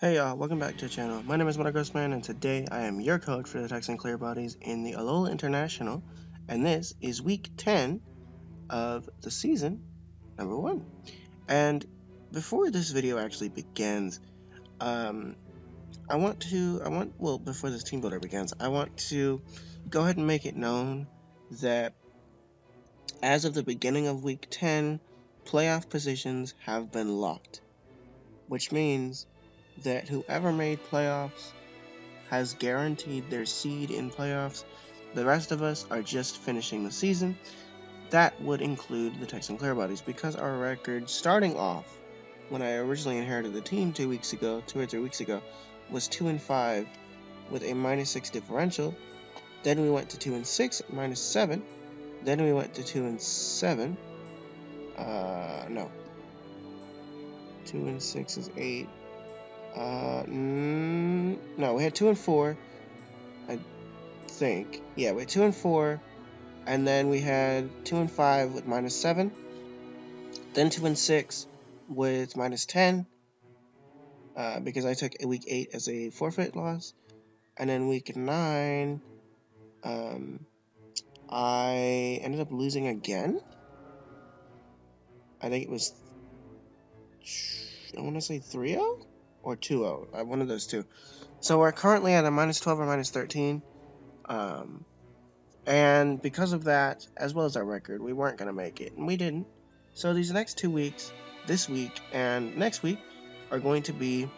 Hey y'all, welcome back to the channel. My name is Man, and today I am your coach for the Texan Clearbodies in the Alola International, and this is week 10 of the season number 1. And before this video actually begins, before this team builder begins, I want to go ahead and make it known that as of the beginning of week 10, playoff positions have been locked, which means that whoever made playoffs has guaranteed their seed in playoffs. The rest of us are just finishing the season. That would include the Texan Clearbodies, because our record starting off when I originally inherited the team 2 or 3 weeks ago, was 2-5 with a -6 differential. Then we went to 2-6, -7. Then we went to 2-7. No. 2-6 is 8. No, we had 2-4. I think. Yeah, we had 2-4, and then we had 2-5 with -7. Then 2-6 with -10, because I took week 8 as a forfeit loss, and then week 9, I ended up losing again. I think it was, I want to say 3-0 or 2-0, one of those two. So we're currently at a -12 or -13. And because of that, as well as our record, we weren't going to make it, and we didn't. So these next 2 weeks, this week and next week, are going to be,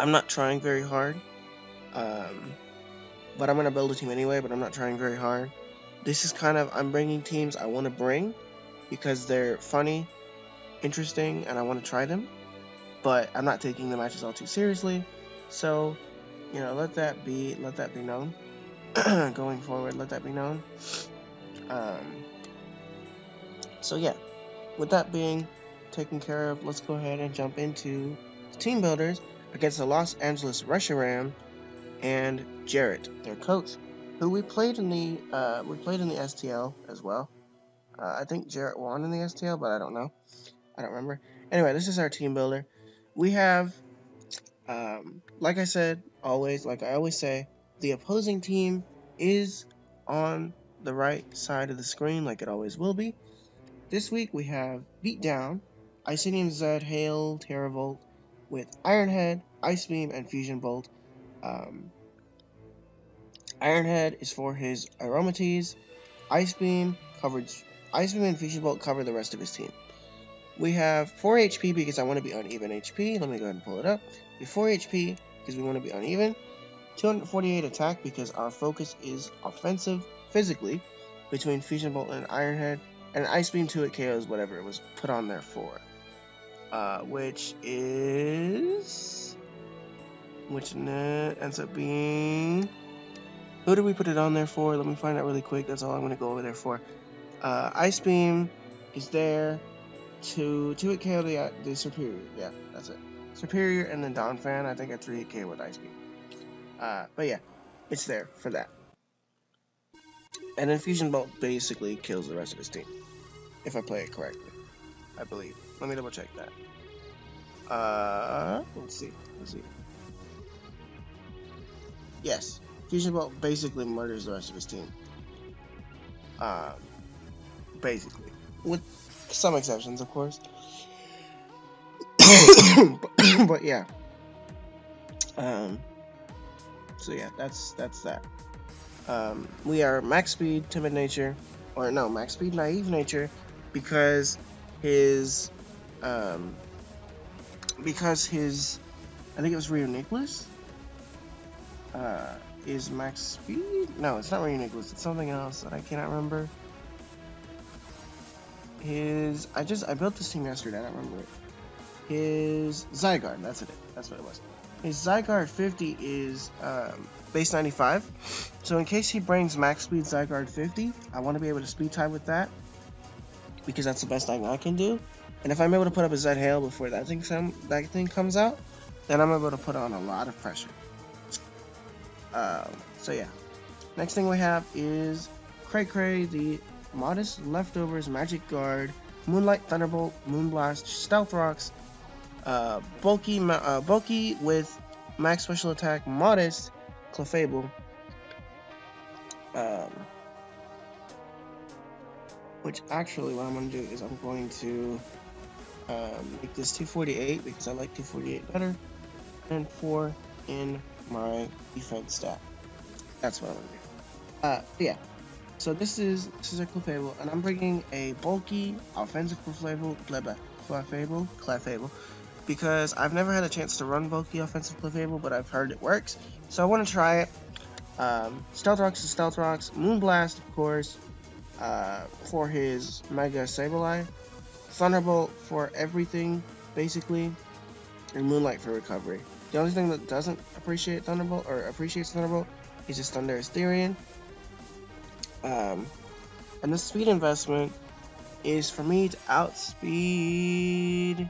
I'm not trying very hard, but I'm going to build a team anyway, but I'm not trying very hard. This is kind of, I'm bringing teams I want to bring because they're funny, interesting, and I want to try them, but I'm not taking the matches all too seriously. So, let that be known. Going forward, let that be known. So yeah, with that being taken care of, let's go ahead and jump into the team builders against the Los Angeles Reshiram and Jarrett, their coach, who we played in the STL as well. I think Jarrett won in the STL, but I don't know. I don't remember. Anyway, this is our team builder. We have, like I said, like I always say, the opposing team is on the right side of the screen, like it always will be. This week we have Beatdown, Icenium Zed, Hail, Terravolt, with Iron Head, Ice Beam, and Fusion Bolt. Iron Head is for his Aromatease. Ice Beam and Fusion Bolt cover the rest of his team. We have 4 HP because I want to be uneven HP. Let me go ahead and pull it up. We have 4 HP because we want to be uneven. 248 attack because our focus is offensive physically between Fusion Bolt and Iron Head. And Ice Beam 2 it KOs whatever it was put on there for. Which ends up being... Who did we put it on there for? Let me find out really quick. That's all I'm going to go over there for. Ice Beam is there to 2-hit KO the Superior. Yeah, that's it. Superior and then Donphan, I think at 3-hit KO with Ice Beam. But yeah, it's there for that. And then Fusion Bolt basically kills the rest of his team, if I play it correctly, I believe. Let me double check that. Let's see. Yes, Fusion Bolt basically murders the rest of his team. Basically, with some exceptions, of course. but yeah. So yeah, that's that. We are max speed, timid nature, or no, max speed, naive nature, because his, I think it was Rio Nicholas, is max speed? No, it's not Rio Nicholas, it's something else that I cannot remember. I built this team yesterday, I don't remember it. His Zygarde, that's what it was. His Zygarde 50 is, base 95, so in case he brings max speed Zygarde 50, I want to be able to speed type with that, because that's the best thing I can do. And if I'm able to put up a Zed Hail before that thing comes out, then I'm able to put on a lot of pressure. So yeah. Next thing we have is Cray, the Modest Leftovers Magic Guard, Moonlight Thunderbolt, Moonblast, Stealth Rocks, bulky with max special attack, modest Clefable. Which actually, what I'm going to do is I'm going to make this 248 because I like 248 better, and 4 in my defense stat. That's what I'm going to do. Yeah. So this is a Clefable, and I'm bringing a bulky offensive Clefable, because I've never had a chance to run bulky offensive Clefable, but I've heard it works, so I want to try it. Stealth Rocks is Stealth Rocks, Moonblast, of course, for his Mega Sableye, Thunderbolt for everything, basically, and Moonlight for recovery. The only thing that doesn't appreciate Thunderbolt, or appreciates Thunderbolt, is his Thundurus Therian. And the speed investment is for me to outspeed...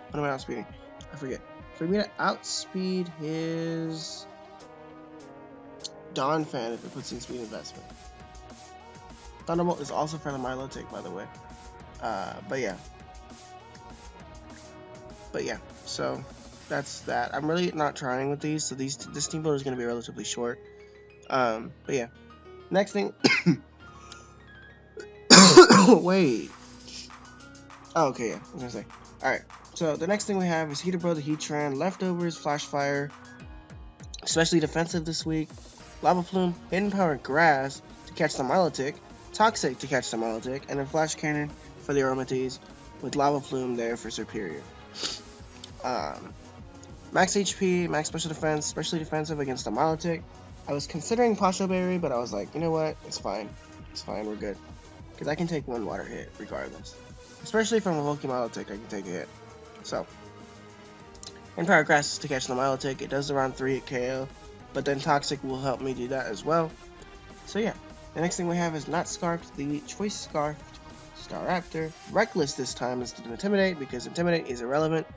What am I outspeeding? I forget. For me to outspeed his Donphan if it puts in speed investment. Thunderbolt is also for the Milotic, by the way. But yeah, so that's that. I'm really not trying with these, so this team builder is going to be relatively short. But yeah. Next thing... Wait. Oh, okay, yeah, I was gonna say. Alright, so the next thing we have is Heater Bro the Heatran, Leftovers, Flash Fire, especially defensive this week, Lava Plume, Hidden Power Grass to catch the Milotic, Toxic to catch the Milotic, and then Flash Cannon for the Aromatisse with Lava Plume there for Superior. Max HP, max special defense, especially defensive against the Milotic. I was considering Pasho Berry, but I was like, you know what, it's fine, we're good. Because I can take one water hit regardless. Especially from a bulky Milotic, I can take a hit. So, Empower Grass to catch the Milotic. It does around 3 at KO, but then Toxic will help me do that as well. So yeah, the next thing we have is Not Scarfed, the Choice Scarfed Staraptor. Reckless this time instead of Intimidate, because Intimidate is irrelevant.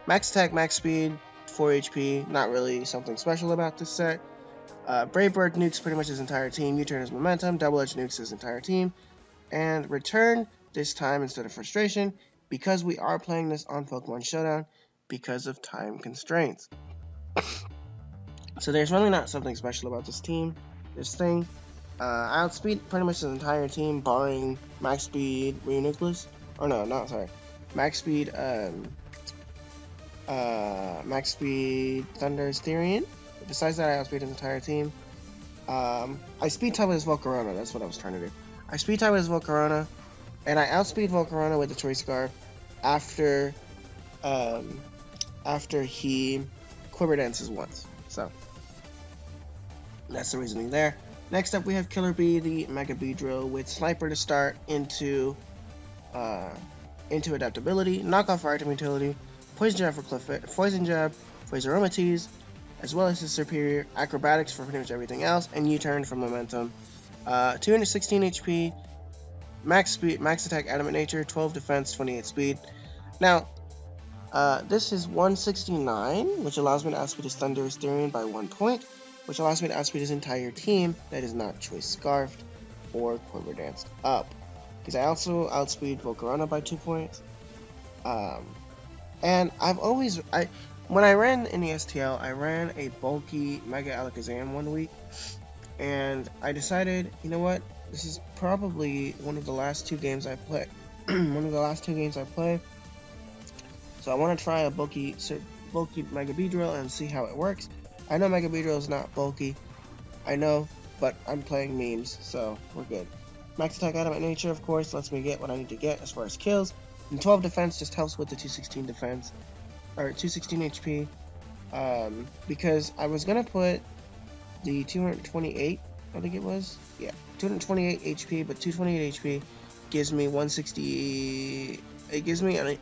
Max attack, max speed, 4 HP, not really something special about this set. Brave Bird nukes pretty much his entire team. U-Turn his momentum, Double Edge nukes his entire team. And Return this time instead of Frustration, because we are playing this on Pokemon Showdown because of time constraints. So there's really not something special about this thing. I outspeed pretty much his entire team, barring Max Speed Reuniclus. Or no, not sorry. Max Speed Thundurus Therian. Besides that, I outspeed his entire team. I speed type with his Volcarona, that's what I was trying to do. I speed type with his Volcarona, and I outspeed Volcarona with the Choice Scarf after he Quiver Dances once. So that's the reasoning there. Next up, we have Killer Bee, the Mega Beedrill, with Sniper to start into adaptability, Knockoff for item utility, Poison Jab for Aromatisse, as well as his superior Acrobatics for pretty much everything else, and U-Turn for momentum. 216 HP, max speed, max attack, adamant nature, 12 defense, 28 speed. Now, this is 169, which allows me to outspeed his Thundurus Therian by 1 point, which allows me to outspeed his entire team that is not Choice Scarfed or Quiver Danced up. Because I also outspeed Volcarona by 2 points. And when I ran in the STL, I ran a bulky Mega Alakazam one week. And I decided, you know what, this is probably one of the last 2 games I play. So I want to try a bulky Mega Beedrill and see how it works. I know Mega Beedrill is not bulky, I know, but I'm playing memes, so we're good. Max attack, adamant nature, of course, lets me get what I need to get as far as kills. And 12 defense just helps with the 216 defense, or 216 HP. Because I was gonna put the 228, I think it was, yeah, 228 HP, but 228 HP gives me 160. It gives me a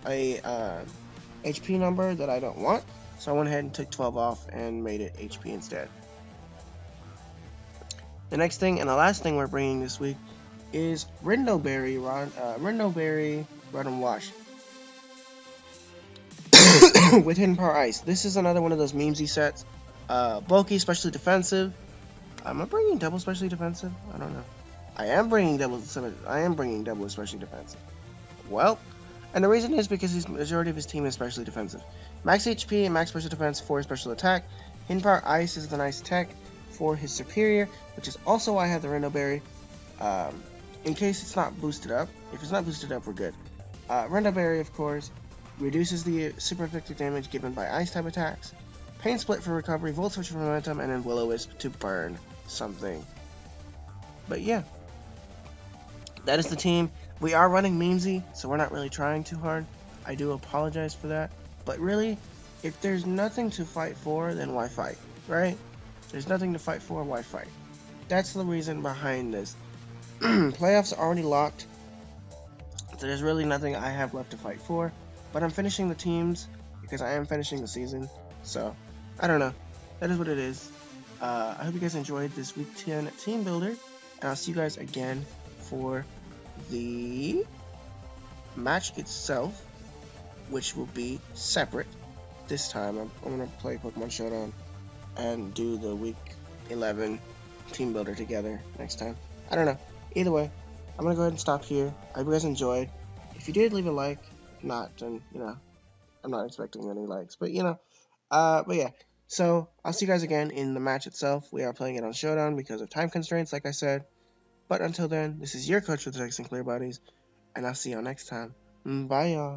HP number that I don't want, so I went ahead and took 12 off and made it HP instead. The next thing and the last thing we're bringing this week is Rindoberry Run and Wash with Hidden Power Ice. This is another one of those memesy sets. Bulky, especially defensive. Am I bringing double especially defensive? I don't know. I am bringing double especially defensive. Well, And the reason is because his majority of his team is specially defensive. Max HP and max special defense for his special attack. Hidden Power Ice is the nice tech for his superior, which is also why I have the Rendo Berry. In case it's not boosted up. If it's not boosted up, we're good. Rendo Berry, of course, reduces the super effective damage given by ice type attacks. Pain Split for recovery, Volt Switch for momentum, and then Will-O-Wisp to burn something. But yeah, that is the team. We are running Memesy, so we're not really trying too hard. I do apologize for that. But really, if there's nothing to fight for, then why fight, right? There's nothing to fight for, why fight? That's the reason behind this. Playoffs are already locked, so there's really nothing I have left to fight for. But I'm finishing the teams because I am finishing the season. So, I don't know. That is what it is. I hope you guys enjoyed this Week 10 Team Builder. And I'll see you guys again for the match itself, which will be separate. This time, I'm going to play Pokemon Showdown and do the Week 11 Team Builder together next time. I don't know. Either way, I'm going to go ahead and stop here. I hope you guys enjoyed. If you did, leave a like. If not, then, I'm not expecting any likes. But, but yeah. So, I'll see you guys again in the match itself. We are playing it on Showdown because of time constraints, like I said. But until then, this is your coach with the Texan Clearbodies, and I'll see y'all next time. Bye, y'all.